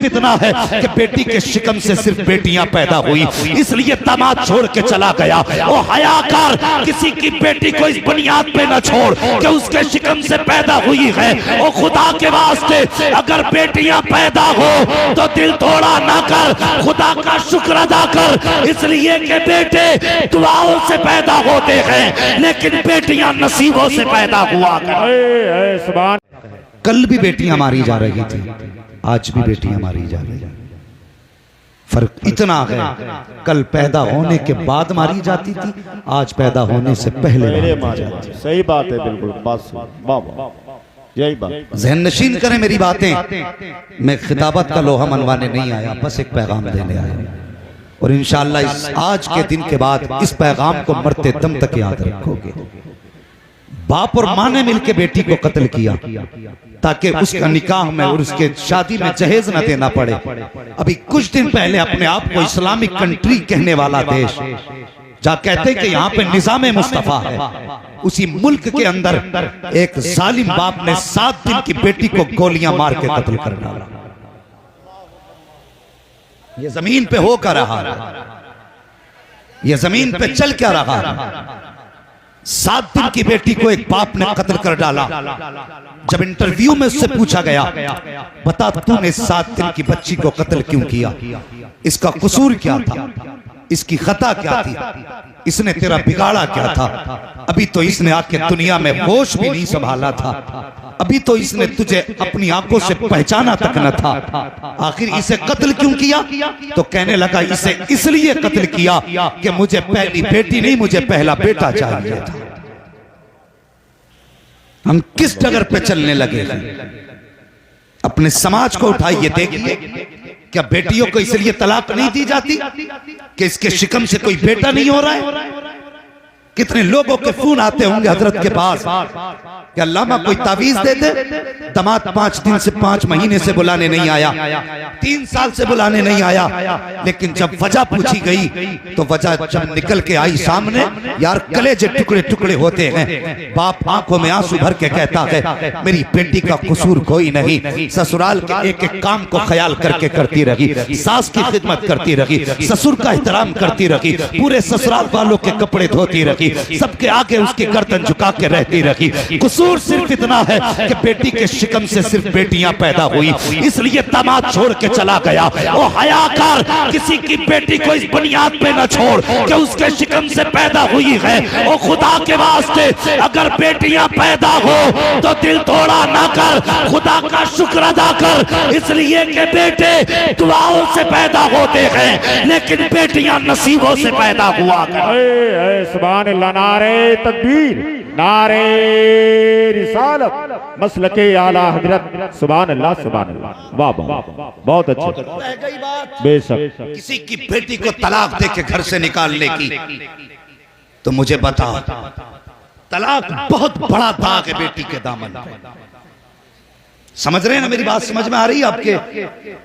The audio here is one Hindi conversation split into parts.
इतना है कि बेटी के शिकम से सिर्फ बेटियां पैदा हुई, इसलिए दामाद छोड़ के चला गया। वो हयाकार किसी की बेटी को इस बुनियाद पे न छोड़ कि उसके शिकम से पैदा हुई है। वो खुदा के वास्ते अगर बेटियां पैदा हो तो दिल थोड़ा ना कर, खुदा का शुक्र अदा कर, इसलिए कि बेटे दुआओं से पैदा होते हैं लेकिन बेटियां नसीबों से पैदा हुआ कर। कल भी बेटियां मारी जा रही थी, आज भी बेटियां मारी जा रही हैं। फर्क इतना है, कल पैदा होने के बाद मारी जाती थी, आज पैदा होने से पहले मारी जाती। सही बात है, बिल्कुल बात यही बात। ज़हन नशीन करें मेरी बातें। मैं खिताबत का लोहा मनवाने नहीं आया, बस एक पैगाम देने आया। और इंशाअल्लाह इस आज के दिन के बाद इस पैगाम को मरते दम तक याद रखोगे। बाप और माँ ने मिलकर बेटी को कत्ल किया ताकि उसका निकाह में और उसके शादी में जहेज न देना पड़े। अभी कुछ दिन पहले अपने आप को इस्लामिक कंट्री कहने वाला देश, जहाँ कहते कि यहाँ पे निजाम मुस्तफा है, उसी मुल्क के अंदर एक जालिम बाप ने 7 दिन की बेटी को गोलियां मार के कत्ल कर डाला। ये जमीन पे हो क्या रहा है, ये जमीन पे चल क्या रहा है। 7 दिन की बेटी को एक बाप ने कत्ल कर डाला। जब इंटरव्यू में उससे पूछा गया, बता तूने 7 दिन की बच्ची को कत्ल क्यों किया, इसका कसूर क्या था, इसकी खता क्या थी, इसने तेरा बिगाड़ा क्या था। अभी तो इसने आके दुनिया में होश भी नहीं संभाला था, अभी तो इसने तुझे अपनी आंखों से पहचाना तक न था, आखिर इसे कत्ल क्यों किया। तो कहने लगा इसे इसलिए कत्ल किया कि मुझे पहली बेटी नहीं, मुझे पहला बेटा चाहिए था। हम किस डगर पे चलने लगे हैं। अपने समाज को उठाइए, देखिए क्या बेटियों को इसलिए तलाक नहीं दी जाती कि इसके शिकम से कोई बेटा नहीं हो रहा है। कितने लोगों के फोन आते होंगे हजरत के पास कि अल्लामा कोई तावीज दे दे। दामाद 5 दिन से 5 महीने से बुलाने नहीं आया, 3 साल से बुलाने नहीं आया, लेकिन जब वजह पूछी गई तो वजह जब निकल के आई सामने, यार कलेजे टुकड़े टुकड़े होते हैं। बाप आंखों में आंसू भर के कहता है मेरी बेटी का कसूर कोई नहीं, ससुराल के एक एक काम को ख्याल करके करती रही, सास की खिदमत करती रही, ससुर का एहतराम करती रही, पूरे ससुराल वालों के कपड़े धोती रही, सबके आगे उसकी गर्दन झुका के रहती रही। कसूर सिर्फ इतना है कि बेटी के शिकम से सिर्फ बेटियां पैदा हुई, इसलिए दामाद छोड़ के चला गया। वो हयाकार किसी की बेटी को इस बुनियाद पे न छोड़ कि उसके शिकम से पैदा हुई है। वो खुदा के वास्ते अगर बेटियां पैदा हो तो दिल थोड़ा ना कर, खुदा का शुक्र अदा कर, इसलिए कि बेटे दुआओं से पैदा होते हैं लेकिन बेटियां नसीबों से पैदा हुआ कर। नारे तकबीर, नारे रिसालत, मसलके आला हजरत, सुभान अल्लाह सुभान अल्लाह, वाह वाह, बहुत अच्छे। बेशक किसी की बेटी को तलाक दे के घर से निकालने की, तो मुझे बता, तलाक बहुत बड़ा दाग है बेटी के दामन पे। समझ रहे हैं ना मेरी बात, समझ में आ रही है आपके।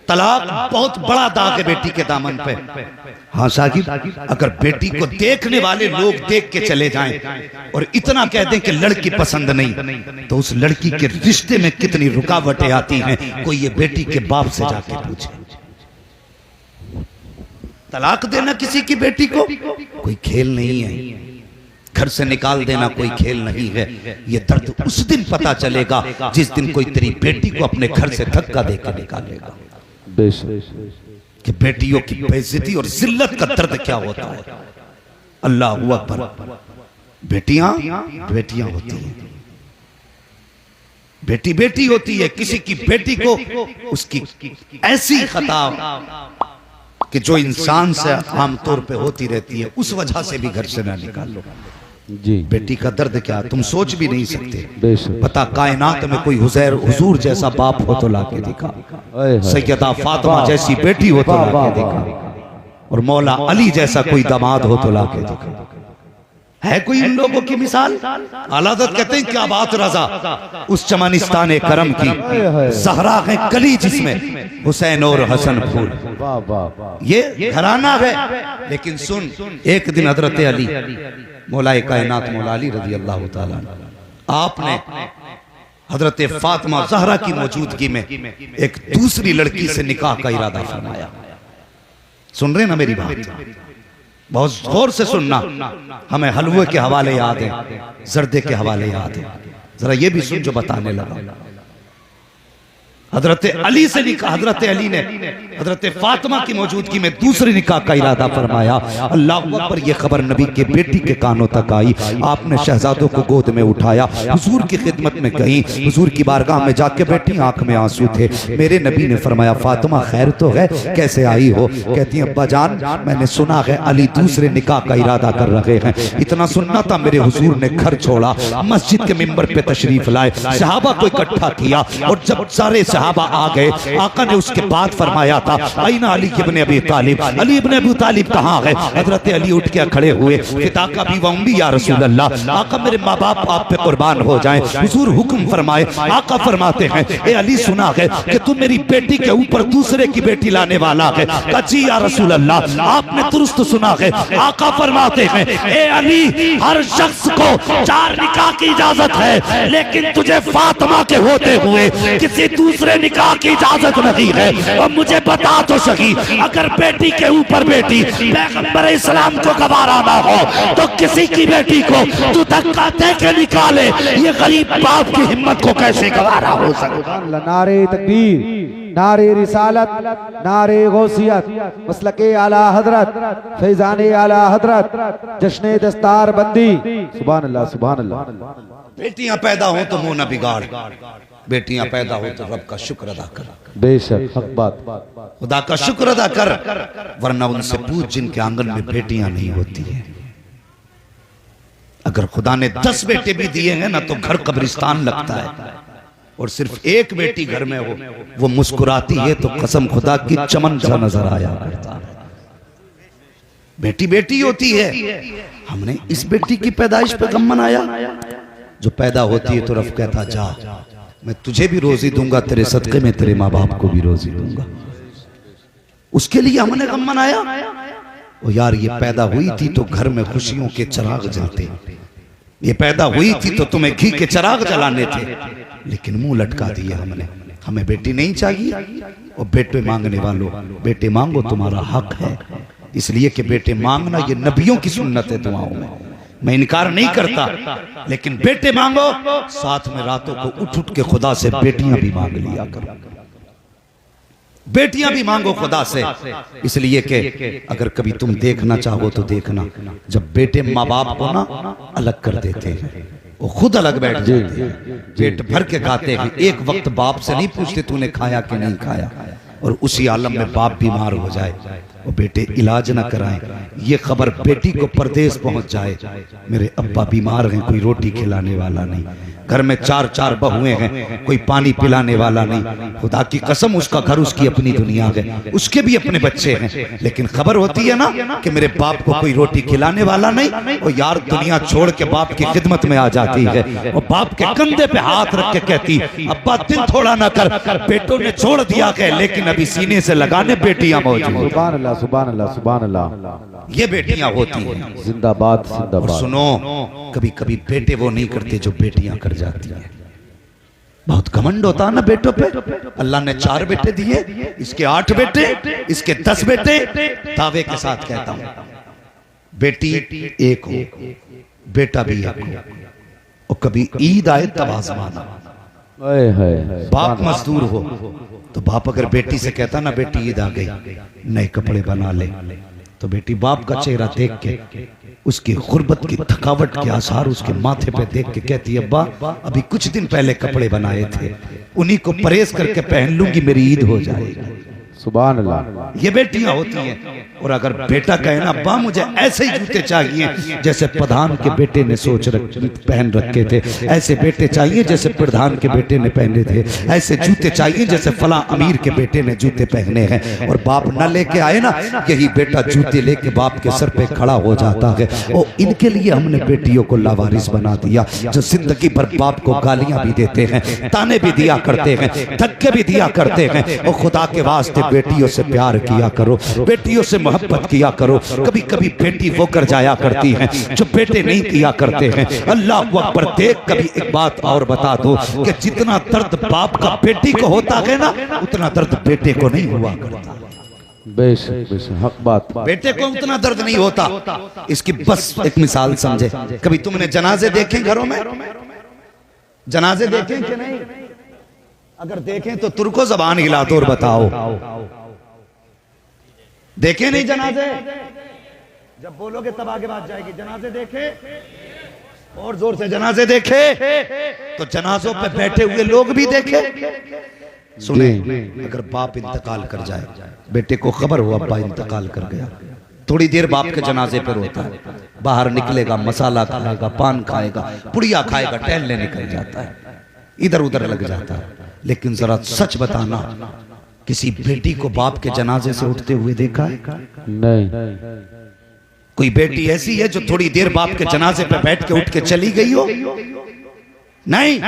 तलाक बहुत बड़ा दाग है बेटी के दामन पे। हाँ साकिब, अगर बेटी को देखने वाले लोग देख के चले जाएं और इतना कह दें कि लड़की पसंद नहीं, तो उस लड़की के रिश्ते में कितनी रुकावटें आती हैं, कोई ये बेटी के बाप से जाके पूछे। तलाक देना किसी की बेटी को कोई खेल नहीं है, घर से निकाल देना कोई खेल नहीं है। ये दर्द उस दिन पता चलेगा जिस दिन कोई तेरी बेटी को अपने घर से धक्का देकर निकालेगा कि बेटियों की बेइज्जती और जिल्लत का दर्द क्या होता है। अल्लाह अकबर। बेटियां बेटियां होती हैं, बेटी बेटी होती है। किसी की बेटी को उसकी ऐसी खता कि जो इंसान से आमतौर पे होती रहती है, उस वजह से भी घर से ना निकालो जी। बेटी का दर्द क्या तुम सोच भी नहीं सकते। पता कायनात में कोई हुजूर जैसा बाप हो तो लाके दिखा, सैयदा फातिमा जैसी बेटी हो तो लाके दिखा, और मौला अली जैसा कोई दामाद हो तो लाके दिखा। है कोई इन लोगों की मिसाल? आला हज़रत कहते हैं क्या बात रजा उस चमनिस्तान करम की, ज़हरा है कली जिसमें हुसैन और हसन फूल। ये घराना है। लेकिन सुन, एक दिन हजरत अली मौलाए कायनात मौला अली रज़ी अल्लाह ताला आपने हजरत फातिमा ज़हरा की मौजूदगी में एक दूसरी लड़की से निकाह का इरादा फरमाया। सुन रहे ना मेरी बात, बहुत गौर से सुनना। हमें हलवे के हवाले याद है, जर्दे के हवाले याद है, जरा ये भी सुन जो बताने लगा। हजरत अली से निकाह, हजरत अली ने हजरत फातिमा की मौजूदगी में दूसरी निकाह का इरादा फरमाया। अल्लाह पर यह खबर नबी के बेटी के कानों तक आई। आपने शहजादों को गोद में उठाया, हुजूर की खिदमत में गई, हुजूर की बारगाह में जाके बैठी, आंख में आंसू थे। मेरे नबी ने फरमाया, फातिमा खैर तो है, कैसे आई हो? कहती है, अब्बा जान मैंने सुना है अली दूसरे निकाह का इरादा कर रहे हैं। इतना सुनना था, मेरे हुजूर ने घर छोड़ा, मस्जिद के मिंबर पे तशरीफ लाए, सहाबा को इकट्ठा किया, और जब सारे सहाबा आ गए, आका ने उसके बाद फरमाया था, आईना अली इब्ने अबी तालिब, अली इब्ने अबी तालिब कहाँ है? हजरत अली उठ के खड़े हुए, फिदाका भी वम्बी या रसूल अल्लाह, आका मेरे माँ बाप आप पे कुर्बान हो जाएं। हुजूर हुक्म फरमाए। आका फरमाते हैं, ए अली सुना है कि तुम मेरी बेटी के ऊपर दूसरे की बेटी लाने वाला है। जी या रसूल अल्लाह, आपने दुरुस्त सुना है। आका फरमाते हैं, ए अली हर शख्स को 4 निकाह की इजाजत है, लेकिन तुझे फातिमा के होते हुए किसी दूसरे निकाह की इजाजत नहीं है। और मुझे बता तो सही, अगर बेटी के ऊपर बेटी पैगंबर इस्लाम को गवारा ना हो तो किसी की बेटी को तू धक्का दे के निकाले, ये गरीब बाप की हिम्मत को कैसे गवारा हो सकता? नारे तकबीर, नारे रिसालत, नारे गौसियत, मसलके आला हजरत, फैजाने आला हजरत, जश्ने दस्तार बंदी। सुभान अल्लाह, सुभान अल्लाह। बेटियां पैदा हो तो मुंह न बिगाड़, बेटियां पैदा हो तो रब का शुक्र अदा कर। बेशक हक बात, खुदा का शुक्र अदा कर, वरना उनसे पूछ जिनके आंगन में बेटियां नहीं होती हैं। अगर खुदा ने 10 बेटे भी दिए हैं ना तो घर कब्रिस्तान लगता है, और सिर्फ एक बेटी घर में हो, वो मुस्कुराती है तो कसम खुदा की चमन सा नजर आया करता है। बेटी बेटी होती है। हमने इस बेटी की पैदाइश पे गम मनाया। जो पैदा होती है तो रब कहता, जा मैं तुझे भी रोजी दूंगा, तेरे सदके में तेरे माँ बाप को भी रोजी दूंगा। उसके लिए हमने गम मनाया। ओ यार, ये पैदा हुई थी तो घर में खुशियों के चिराग जलते, ये पैदा हुई थी तो तुम्हें घी के चिराग जलाने थे, लेकिन मुंह लटका दिया हमने। हमें बेटी नहीं चाहिए। और बेटे मांगने वालों, बेटे मांगो, तुम्हारा हक है, इसलिए कि बेटे मांगना ये नबियों की सुन्नत है दुआओं में। मैं इनकार नहीं करता, लेकिन बेटे मांगो, साथ में रातों को उठ उठ के खुदा से बेटियां भी मांग लिया करो। बेटियां भी मांगो खुदा से, इसलिए कि अगर कभी तुम देखना चाहो तो देखना, जब बेटे माँ बाप को ना अलग कर देते हैं, वो खुद अलग बैठ जाते हैं, पेट भर के खाते हैं। एक वक्त बाप से नहीं पूछते तूने खाया कि नहीं खाया, और उसी आलम में बाप बीमार हो जाए और बेटे इलाज ना कराएं, ये खबर बेटी को परदेश पहुंच जाए, मेरे अब्बा बीमार हैं, कोई रोटी खिलाने वाला नहीं, घर में 4 बहुएं हैं, कोई पानी पिलाने वाला नहीं। खुदा की कसम, उसका घर उसकी अपनी दुनिया है, उसके भी अपने बच्चे हैं, लेकिन खबर होती है ना कि मेरे बाप को कोई रोटी खिलाने वाला नहीं, और यार दुनिया छोड़ के बाप की खिदमत में आ जाती है, और बाप के कंधे पे हाथ रख के कहती, अब्बा दिल थोड़ा ना कर, बेटों ने छोड़ दिया है लेकिन अभी सीने से लगाने बेटियां मौजूद। सुभान अल्लाह, सुभान अल्लाह, सुभान अल्लाह। ये बेटियां होती हैं। जिंदाबाद, और जिंदाबाद। सुनो, कभी कभी बेटे वो नहीं करते जो बेटियां कर जाती हैं। बहुत घमंड होता है ना बेटों पे। अल्लाह ने 4 बेटे दिए, इसके 8 बेटे, इसके 10 बेटे। दावे के साथ कहता हूं, बेटी एक हो, बेटा भी एक हो, और कभी ईद आए तब आजमाना। बाप मजदूर हो तो बाप अगर बेटी से कहता ना, बेटी ईद आ गई, नए कपड़े बना ले, तो बेटी बाप का चेहरा देख के, उसकी गुर्बत की थकावट के आसार उसके माथे पे देख के कहती है, अब्बा अभी कुछ दिन पहले कपड़े बनाए थे, उन्हीं को परहेज करके पहन लूंगी, मेरी ईद हो जाएगी। सुभान अल्लाह। ये बेटियां होती हैं। और अगर बेटा कहे ना, अब्बा मुझे ऐसे ही जूते चाहिए जैसे प्रधान के बेटे ने पहन रखे थे, ऐसे बेटे चाहिए जैसे प्रधान के बेटे ने पहने थे, ऐसे जूते चाहिए जैसे फला अमीर के बेटे ने जूते पहने हैं, और बाप न लेके आए ना, यही बेटा जूते लेके बाप के सर पे खड़ा हो जाता है। और इनके लिए हमने बेटियों को लावारिस बना दिया, जो जिंदगी भर बाप को गालियां भी देते हैं, ताने भी दिया करते हैं, धक्के भी दिया करते हैं। और खुदा के वास्ते बेटियों से प्यार किया करो, बेटियों से मोहब्बत किया करो। कभी कभी बेटी वो कर जाया करती हैं जो बेटे नहीं किया करते हैं। अल्लाह अकबर। देख कभी एक बात और बता दो कि जितना दर्द बाप का बेटी को होता है ना, उतना दर्द बेटे को नहीं हुआ करता। बेशक बेशक, हक बात। बेटे को उतना दर्द नहीं होता। इसकी बस एक मिसाल समझे। कभी तुमने जनाजे देखे घरों में? जनाजे देखें कि नहीं? अगर देखें तो तुर्को जबान हिला दो और बताओ, देखे नहीं जनाजे? जब बोलोगे तब आगे बात जाएगी। जनाजे देखे? और जोर से जनाजे देखे? तो जनाजों पे बैठे हुए लोग भी देखे। सुने, अगर बाप इंतकाल कर जाए, बेटे को खबर हो अब्बा इंतकाल कर गया, थोड़ी देर बाप के जनाजे पर होता है, बाहर निकलेगा, मसाला खाएगा, पान खाएगा, पुड़िया खाएगा, टहलने निकल जाता है, इधर उधर लग जाता है। लेकिन जरा सच बताना, किसी बेटी को बाप के जनाजे से उठते हुए देखा है? नहीं। कोई बेटी ऐसी है जो थोड़ी देर बाप के जनाजे पे बैठ के उठ के चली गई हो? नहीं।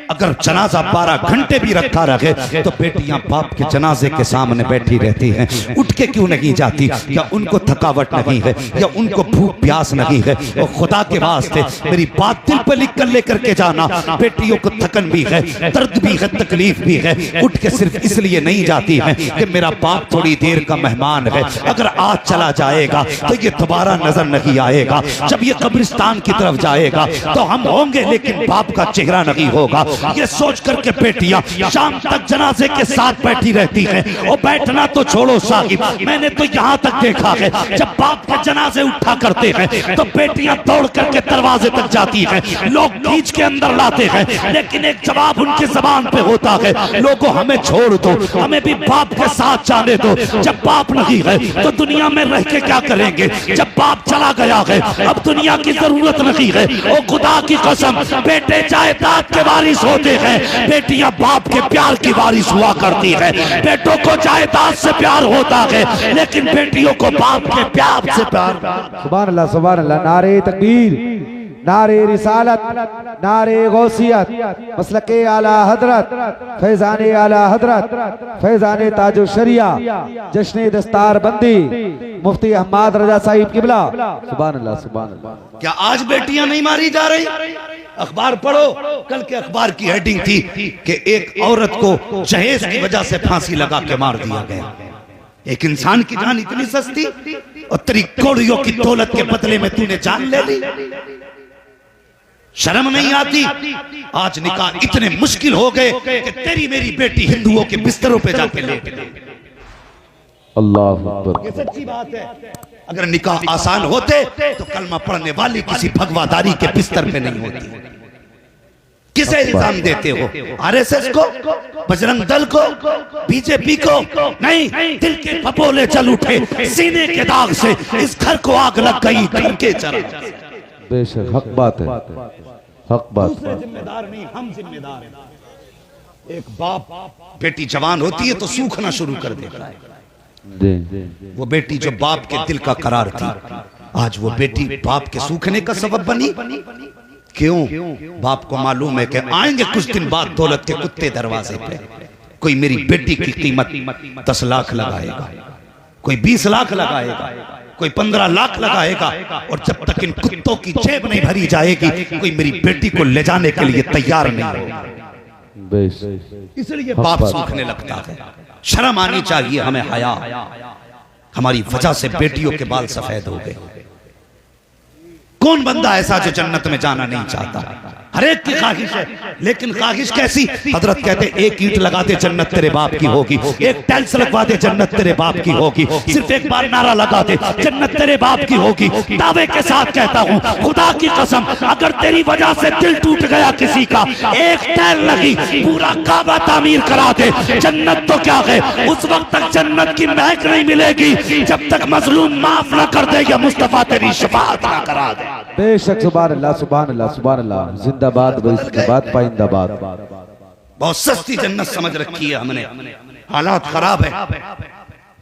अगर जनाजा 12 घंटे भी रखा रहे तो बेटियां बाप के जनाजे के सामने बैठी रहती हैं। उठ के क्यों नहीं जाती? या उनको थकावट नहीं है, या उनको भूख प्यास नहीं है? और खुदा के वास्ते मेरी बात दिल पर लिख कर लेकर के जाना, बेटियों को थकन भी है, दर्द भी है, तकलीफ भी है। उठ के सिर्फ इसलिए नहीं जाती है कि मेरा बाप थोड़ी देर का मेहमान है, अगर आज चला जाएगा तो ये दोबारा नजर नहीं आएगा। जब ये कब्रिस्तान की तरफ जाएगा तो हम होंगे लेकिन बाप का चेहरा नहीं होगा। ये सोच करके बेटियां शाम तक जनाजे के साथ बैठी रहती हैं। और बैठना तो छोड़ो साहिब, मैंने तो यहाँ तक देखा है जब बाप के जनाजे उठा करते हैं तो बेटियां दौड़ करके दरवाजे तक जाती हैं, लोग खींच के अंदर लाते हैं, लेकिन एक जवाब उनकी जबान पे होता है, लोगों हमें छोड़ दो, हमें भी बाप के साथ जाने दो। जब बाप नहीं है तो दुनिया में रह के क्या करेंगे? जब बाप चला गया है अब दुनिया की जरूरत नहीं है। ओ खुदा की कसम, बेटे जायदाद के वारिस होते हैं, बेटियां बाप के प्यार की वारिस हुआ करती है। बेटों को जायदाद से प्यार होता है, लेकिन बेटियों को बाप के प्यार से प्यार। सुभान अल्लाह, सुभान अल्लाह। नारे तकबीर, नारे रिसालत, नारे गौसियत, मसलके आला हजरत, फैजाने आला हजरत, फैजाने ताजो शरिया, जश्ने दस्तार बंदी, मुफ्ती अहमद रजा साहिब किबला। सुभान अल्लाह, सुभान अल्लाह। क्या आज बेटियां नहीं मारी जा रही? अखबार पढ़ो, कल के अखबार की हेडिंग थी कि एक औरत को जहेज की वजह से फांसी लगा के मार दिया गया। एक इंसान की जान इतनी सस्ती, और तेरी कौड़ियों की दौलत के बदले में तूने जान ले ली। शर्म नहीं आती? आज निकाह इतने मुश्किल हो गए कि तेरी मेरी बेटी हिंदुओं के बिस्तरों पे जाके लेट गई। अल्लाह अकबर। ये सच्ची बात है। अगर निकाह आसान होते तो कलमा पढ़ने वाली किसी भगवादारी के बिस्तर पे नहीं होती। किसे इल्जाम देते हो? आरएसएस को, बजरंग दल को, बीजेपी को? नहीं, दिल के फपोले चल उठे, सीने के दाग से इस घर को आग लग गई, घर के चरा। बेशक हक बात है, हक बात। दूसरे जिम्मेदार नहीं, हम जिम्मेदार हैं। एक बाप बेटी जवान होती है तो सूखना शुरू कर देता है। वो बेटी जो बाप के दिल का करार थी, आज वो बेटी बाप के सूखने का सबब बनी। क्यों? बाप को मालूम है कि आएंगे कुछ दिन बाद दौलत के कुत्ते दरवाजे पे। कोई मेरी बेटी की कीमत 10 लाख लगाएगा, कोई 20 लाख लगाएगा, कोई 15 लाख लगाएगा, और जब तक इन कुत्तों की जेब नहीं भरी जाएगी कोई मेरी बेटी को ले जाने के लिए तैयार नहीं होगा। इसलिए बाप सूखने लगता है। शर्म आनी चाहिए हमें, हया। हमारी वजह से बेटियों के बाल सफेद हो गए। कौन बंदा ऐसा जो जन्नत में जाना नहीं चाहता? हर एक की ख्वाहिश है, लेकिन ख्वाहिश कैसी? हजरत कहते एक ईंट लगा दे जन्नत तेरे बाप की होगी, एक टाइल्स लगवा दे जन्नत तेरे बाप की होगी, सिर्फ एक बार नारा लगा दे जन्नत तेरे बाप की होगी। दावे के साथ कहता हूँ, खुदा की कसम, अगर तेरी वजह से दिल टूट गया किसी का, एक टाइल लगी, पूरा काबा तामीर करा दे, जन्नत तो क्या है, उस वक्त तक जन्नत की महक नहीं मिलेगी जब तक मजलूम माफ न कर दे या मुस्तफा तेरी शफाअत न करा दे। बेशक, सुभान अल्लाह, सुभान अल्लाह, सुभान अल्लाह। जिंदाबाद जिंदाबाद पाइंदाबाद। बहुत सस्ती जन्नत समझ रखी है हमने। हालात खराब है,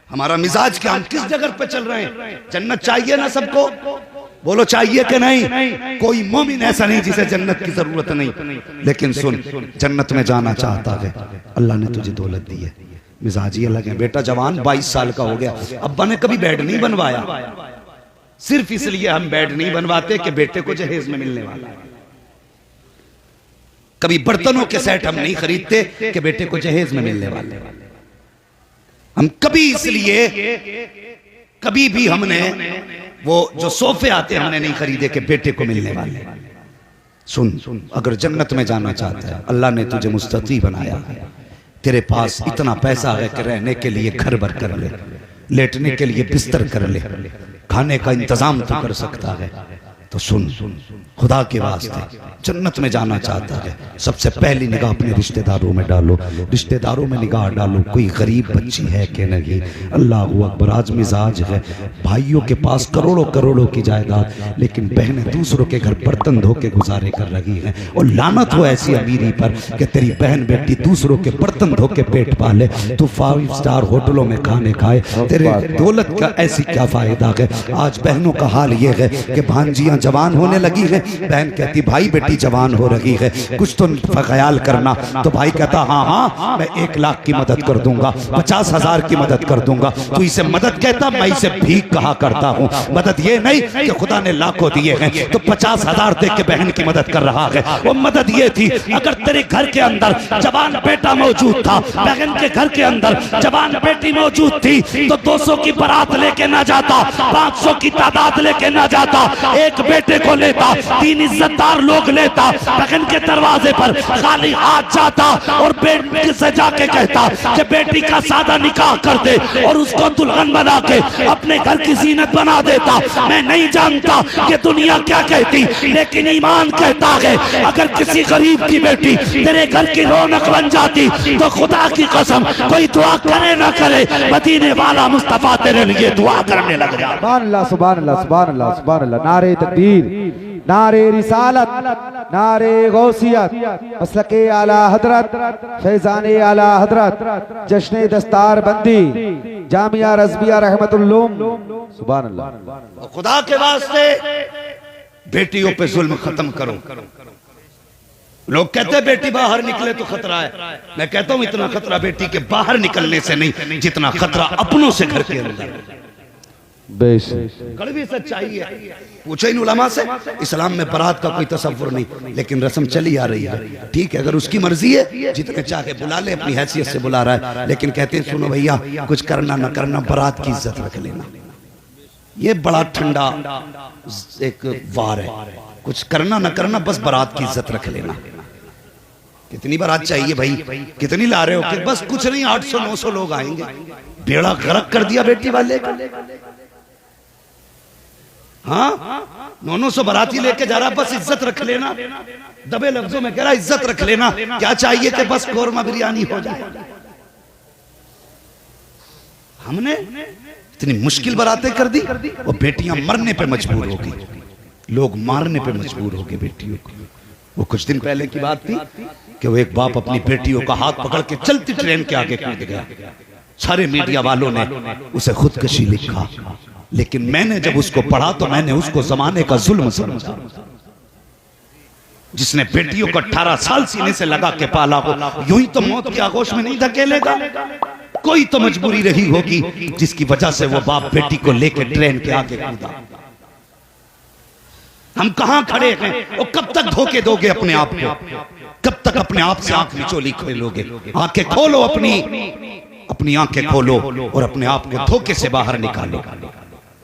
हमारा मिजाज क्या, हम किस जगह पे चल रहे हैं? जन्नत चाहिए ना सबको? बोलो चाहिए कि नहीं? कोई मोमिन ऐसा नहीं जिसे जन्नत की जरूरत नहीं। लेकिन सुन, जन्नत में जाना चाहता है, अल्लाह ने तुझे दौलत दी है, मिजाज ही अलग है। बेटा जवान 22 साल का हो गया, अब्बा ने कभी बेड नहीं बनवाया, सिर्फ इसलिए हम बेड नहीं बनवाते कि बेटे को जहेज में मिलने वाला है। कभी बर्तनों के सेट हम नहीं खरीदते कि बेटे को जहेज में मिलने वाले। हम कभी इसलिए कभी भी हमने वो जो सोफे आते हमने नहीं खरीदे कि बेटे को मिलने वाले। सुन, अगर जन्नत में जाना चाहता है, अल्लाह ने तुझे मुस्तती बनाया है, तेरे पास इतना पैसा है कि रहने के लिए घर भर कर ले, लेटने के लिए बिस्तर कर ले, खाने का इंतजाम तो कर सकता है। तो सुन, खुदा के वास्ते जन्नत में जाना चाहता है, सबसे पहली निगाह अपने रिश्तेदारों में डालो, रिश्तेदारों में निगाह डालो, कोई गरीब बच्ची है कि नहीं। अल्लाह अकबर, आज मिजाज है, भाइयों के पास करोड़ों करोड़ों की जायदाद, लेकिन बहनें दूसरों के घर बर्तन धो के गुजारे कर रही हैं। और लानत हो ऐसी अमीरी पर कि तेरी बहन बेटी दूसरों के बर्तन धो के पेट पाले, तो 5 स्टार होटलों में खाने खाए, तेरे दौलत का ऐसी क्या फायदा है। आज बहनों का हाल ये है कि भांजियां जवान होने लगी है, बहन कहती भाई बेटी जवान हो रही है, कुछ तो ख्याल करना। तो भाई कहता हाँ मैं 1 लाख की मदद कर दूंगा, 50,000 की मदद कर दूंगा। तो इसे मदद कहता, मैं इसे भीख कहा करता हूँ। मदद ये नहीं कि खुदा ने लाखों दिए हैं तो 50,000 दे के बहन की मदद कर रहा है। वो मदद ये थी, अगर तेरे घर के अंदर जवान बेटा मौजूद था, बहन के घर के अंदर जवान बेटी मौजूद थी, तो 200 की बारात लेके ना जाता, 500 की तादाद लेके ना जाता, एक बेटे को लेता, 3 इज्जतदार लोग लेता, बहन के दरवाजे पर खाली हाथ जाता और बेटी से जाके कहता कि बेटी का सादा निकाह कर दे और उसको दुल्हन बना के अपने घर की जीनत बना देता। मैं नहीं जानता कि दुनिया क्या कहती, लेकिन ईमान कहता है अगर किसी गरीब की बेटी तेरे घर की रौनक बन जाती तो खुदा की कसम कोई दुआ करे ना करे, मदीने वाला मुस्तफा तेरे लिए दुआ करने लग जाए। सुभान अल्लाह, सुभान अल्लाह, सुभान अल्लाह, सुभान अल्लाह। नारे तकबीर, नारे रिसालत, नारे गौसियत, मसलके आला हजरत, फैजाने आला हजरत, जश्न दस्तार बंदी, जामिया रज़विया रहमतुल्लूम। सुभान अल्लाह। खुदा के वास्ते बेटियों पे जुल्म खत्म करो। लोग कहते हैं बेटी बाहर निकले तो खतरा है, मैं कहता हूं इतना खतरा बेटी के बाहर निकलने से नहीं जितना खतरा अपनों से घर के अंदर। कड़वी सच्चाई है, पूछो इन उलमा से। इस्लाम में बारात का कोई तसव्वुर नहीं, लेकिन रस्म चली आ रही है। ठीक है, अगर उसकी मर्जी है जितने चाहे बुला ले, अपनी हैसियत से बुला रहा है, लेकिन कहते हैं सुनो भैया कुछ करना ना करना, बारात की इज्जत रख लेना। ये बड़ा ठंडा एक वार है, कुछ करना ना करना, बस बारात की इज्जत रख लेना। कितनी बारात चाहिए भाई, कितनी ला रहे हो? कि बस कुछ नहीं, 800-900 लोग आएंगे। बेड़ा गर्क कर दिया बेटी वाले का। हाँ, 900 बाराती लेके जा रहा, बस इज्जत रख लेना। दबे लफ्जों में कह रहा इज्जत रख लेना। क्या चाहिए कि बस कोरमा बिरयानी हो जाए। हमने इतनी मुश्किल बारातें कर दी, वो बेटियां मरने पे मजबूर हो गई, लोग मारने पे मजबूर हो गए बेटियों को। वो कुछ दिन पहले की बात थी कि वो एक बाप अपनी बेटियों का हाथ पकड़ के चलती ट्रेन के आगे कूद गया। सारे मीडिया वालों ने उसे खुदकशी लिखा, लेकिन मैंने जब उसको पढ़ा तो मैंने उसको जमाने का जुल्म समझा। जिसने बेटियों को 18 साल सीने से लगा के पाला हो, यूं ही तो मौत की आगोश में नहीं धकेलेगा। कोई तो मजबूरी रही होगी जिसकी वजह से वो बाप बेटी को लेकर ट्रेन के आगे कूदा। हम कहां खड़े हैं? और कब तक धोखे दोगे अपने आप को? कब तक अपने आप से आंख निचोली खोलोगे? आंखें खोलो, अपनी आंखें खोलो और अपने आप को धोखे से बाहर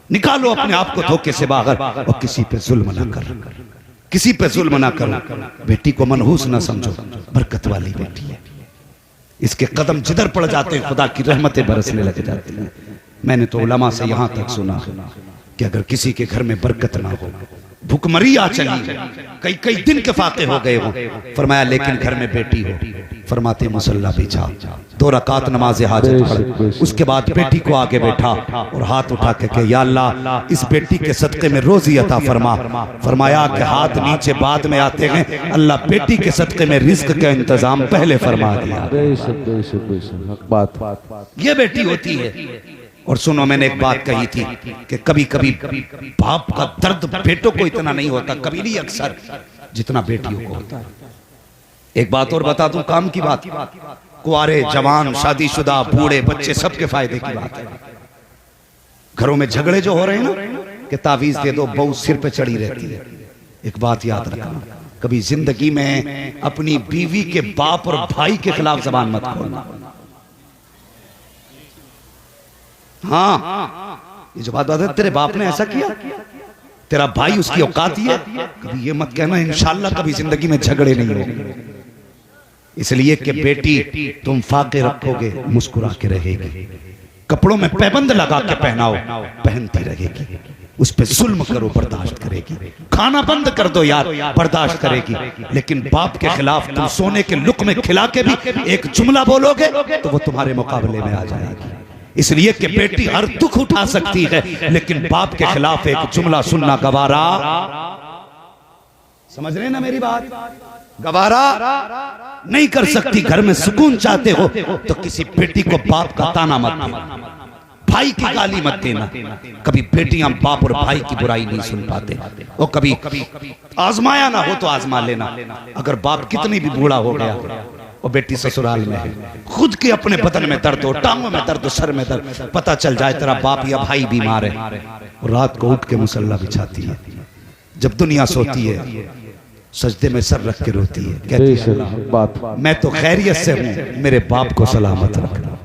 निकालो अपने आप को धोखे से बाहर। और किसी पे जुल्म ना करो, किसी पे जुल्म ना करो। बेटी को मनहूस ना समझो, बरकत वाली बेटी है। इसके कदम जिधर पड़ जाते हैं खुदा की रहमतें बरसने लग जाती हैं। मैंने तो उलमा से यहां तक सुना कि अगर किसी के घर में बरकत ना हो, भुखमरी आ चली, कई दिन के फाके हो गए हो, फरमाया लेकिन घर में बेटी हो, फरमाते मुसल्ला बिछा, 2 रकात नमाज हाजत पढ़, उसके बाद बेटी को आगे बैठा और हाथ उठा के या अल्लाह इस बेटी के सदके में रोजी अता फरमा। फरमाया कि हाथ नीचे बाद में आते हैं, अल्लाह बेटी के सदके में रिज्क का इंतजाम पहले फरमा दिया। ये बेटी होती है। और सुनो, मैंने एक बात कही थी कि कभी कभी बाप का दर्द बेटों को इतना नहीं होता, कभी नहीं, अक्सर जितना बेटियों को होता है। एक बात और बता दूं, काम की बात, कुआरे, जवान, शादीशुदा, बूढ़े, बच्चे, सबके फायदे की बात है। घरों में झगड़े जो हो रहे हैं ना कि तावीज दे दो, बहू सिर पे चढ़ी रहती है। एक बात याद रखना, कभी जिंदगी में अपनी बीवी के बाप और भाई के खिलाफ जबान मत खोलना। हाँ, ये जो बात है, तेरे बाप ने ऐसा किया, तेरा भाई उसकी औकात ही है, कभी ये मत कहना इंशाल्लाह कभी जिंदगी में झगड़े नहीं होंगे। इसलिए कि बेटी तुम फाके रखोगे, मुस्कुरा के रहेगी। कपड़ों में पैबंद लगा के पहनाओ, पहनती रहेगी। उस पे जुल्म करो, बर्दाश्त करेगी। खाना बंद कर दो यार, बर्दाश्त करेगी। लेकिन बाप के खिलाफ तुम सोने के लुक़मे खिला के भी एक जुमला बोलोगे तो वो तुम्हारे मुकाबले में आ जाएगी। इसलिए कि बेटी हर दुख उठा सकती है, लेकिन बाप के खिलाफ एक जुमला सुनना गवारा, समझ रहे ना मेरी बात, गवारा नहीं कर सकती। घर में सुकून चाहते हो तो किसी बेटी को बाप का ताना मत देना, भाई की गाली मत देना। कभी बेटियां बाप और भाई की बुराई नहीं सुन पाते। और कभी आजमाया ना हो तो आजमा लेना। अगर बाप कितनी भी बूढ़ा हो गया और बेटी ससुराल में है, खुद के अपने बदन में दर्द हो, टांगों में दर्द हो, सर में दर्द, पता चल जाए तेरा बाप या भाई बीमार है, और रात को उठ के मुसल्ला बिछाती है, जब दुनिया सोती है सजदे में सर रख के रोती है, कहती है मैं तो खैरियत से हूं, मेरे बाप को सलामत रखना।